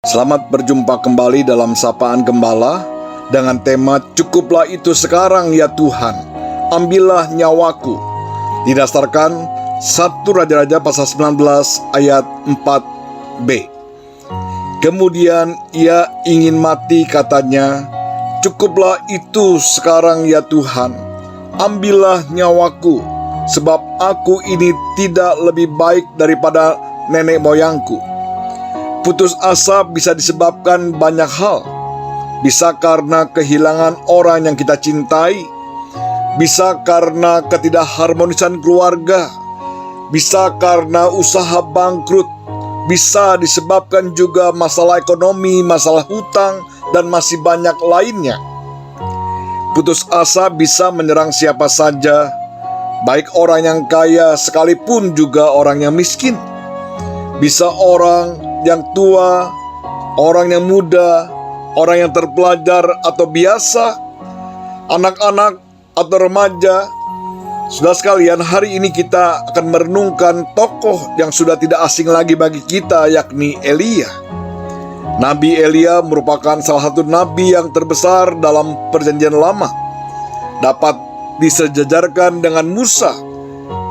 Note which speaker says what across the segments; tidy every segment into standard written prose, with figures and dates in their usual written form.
Speaker 1: Selamat berjumpa kembali dalam Sapaan Gembala dengan tema Cukuplah itu sekarang ya Tuhan, ambillah nyawaku. Didasarkan 1 Raja-Raja pasal 19 ayat 4b. Kemudian ia ingin mati, katanya, cukuplah itu sekarang ya Tuhan, ambillah nyawaku, sebab aku ini tidak lebih baik daripada nenek moyangku. Putus asa bisa disebabkan banyak hal. Bisa karena kehilangan orang yang kita cintai, bisa karena ketidakharmonisan keluarga, bisa karena usaha bangkrut, bisa disebabkan juga masalah ekonomi, masalah hutang, dan masih banyak lainnya. Putus asa bisa menyerang siapa saja, baik orang yang kaya sekalipun juga orang yang miskin. Bisa orang yang tua, orang yang muda, orang yang terpelajar atau biasa, anak-anak atau remaja. Saudara sekalian, hari ini kita akan merenungkan tokoh yang sudah tidak asing lagi bagi kita, yakni Elia. Nabi Elia merupakan salah satu nabi yang terbesar dalam Perjanjian Lama. Dapat disejajarkan dengan Musa.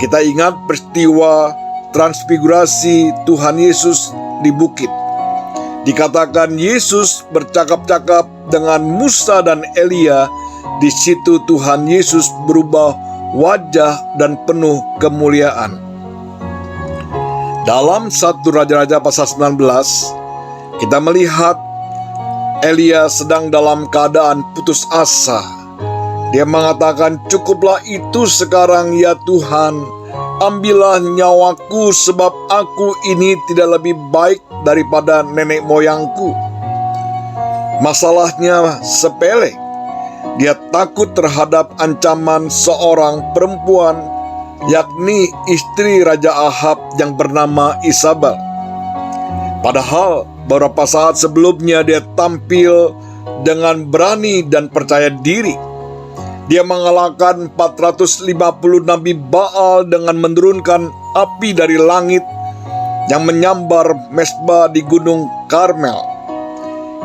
Speaker 1: Kita ingat peristiwa transfigurasi Tuhan Yesus di bukit. Dikatakan Yesus bercakap-cakap dengan Musa dan Elia. Di situ Tuhan Yesus berubah wajah dan penuh kemuliaan. Dalam 1 Raja-Raja pasal 19, kita melihat Elia sedang dalam keadaan putus asa. Dia mengatakan, cukuplah itu sekarang ya Tuhan, ambillah nyawaku, sebab aku ini tidak lebih baik daripada nenek moyangku. Masalahnya sepele. Dia takut terhadap ancaman seorang perempuan, yakni istri Raja Ahab yang bernama Isabel. Padahal beberapa saat sebelumnya dia tampil dengan berani dan percaya diri. Dia mengalahkan 450 nabi Baal dengan menurunkan api dari langit yang menyambar mezbah di Gunung Karmel.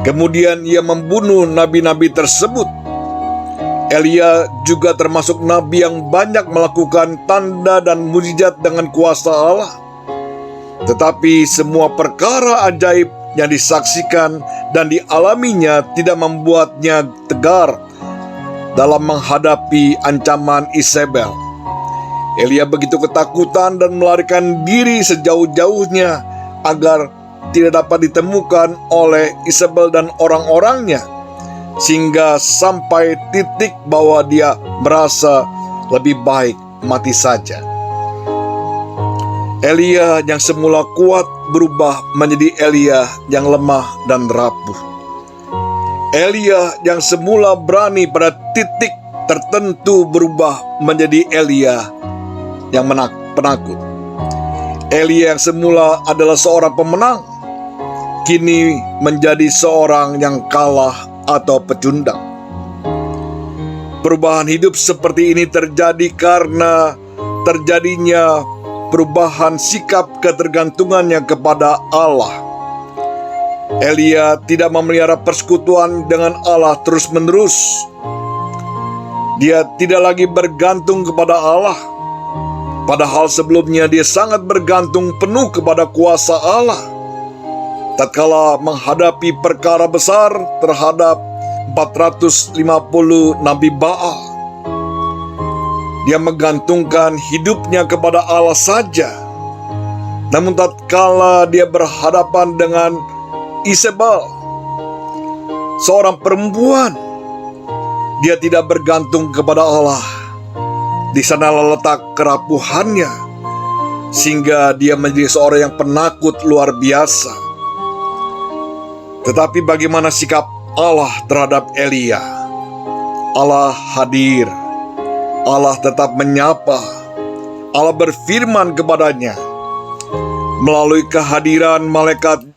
Speaker 1: Kemudian ia membunuh nabi-nabi tersebut. Elia juga termasuk nabi yang banyak melakukan tanda dan mukjizat dengan kuasa Allah. Tetapi semua perkara ajaib yang disaksikan dan dialaminya tidak membuatnya tegar dalam menghadapi ancaman Isabel. Elia begitu ketakutan dan melarikan diri sejauh-jauhnya agar tidak dapat ditemukan oleh Isabel dan orang-orangnya, sehingga sampai titik bahwa dia merasa lebih baik mati saja. Elia yang semula kuat berubah menjadi Elia yang lemah dan rapuh. Elia yang semula berani pada titik tertentu berubah menjadi Elia yang penakut. Elia yang semula adalah seorang pemenang, kini menjadi seorang yang kalah atau pecundang. Perubahan hidup seperti ini terjadi karena terjadinya perubahan sikap ketergantungannya kepada Allah. Elia tidak memelihara persekutuan dengan Allah terus-menerus. Dia tidak lagi bergantung kepada Allah, padahal sebelumnya dia sangat bergantung penuh kepada kuasa Allah. Tatkala menghadapi perkara besar terhadap 450 nabi Baal, dia menggantungkan hidupnya kepada Allah saja. Namun tatkala dia berhadapan dengan Isabel, seorang perempuan, dia tidak bergantung kepada Allah. Di sanalah letak kerapuhannya, sehingga dia menjadi seorang yang penakut luar biasa. Tetapi bagaimana sikap Allah terhadap Elia? Allah hadir, Allah tetap menyapa, Allah berfirman kepadanya melalui kehadiran malaikat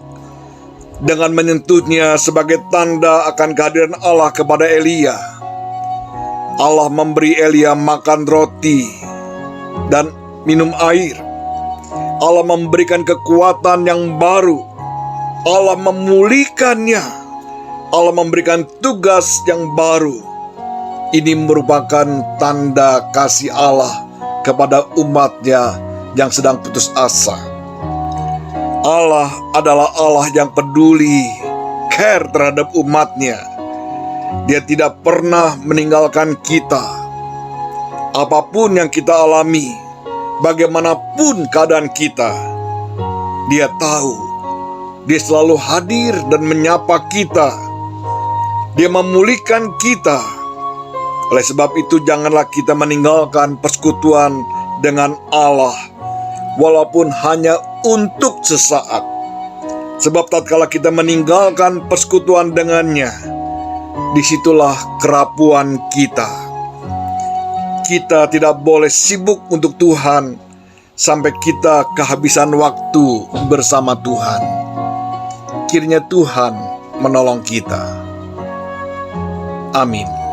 Speaker 1: dengan menyentuhnya sebagai tanda akan kehadiran Allah kepada Elia. Allah memberi Elia makan roti dan minum air. Allah memberikan kekuatan yang baru. Allah memulihkannya. Allah memberikan tugas yang baru. Ini merupakan tanda kasih Allah kepada umatnya yang sedang putus asa. Allah adalah Allah yang peduli, care terhadap umatnya. Dia tidak pernah meninggalkan kita. Apapun yang kita alami, bagaimanapun keadaan kita, Dia tahu. Dia selalu hadir dan menyapa kita. Dia memulihkan kita. Oleh sebab itu, janganlah kita meninggalkan persekutuan dengan Allah, walaupun hanya untuk sesaat. Sebab tatkala kita meninggalkan persekutuan dengannya, disitulah kerapuan kita. Kita tidak boleh sibuk untuk Tuhan sampai kita kehabisan waktu bersama Tuhan. Kiranya Tuhan menolong kita. Amin.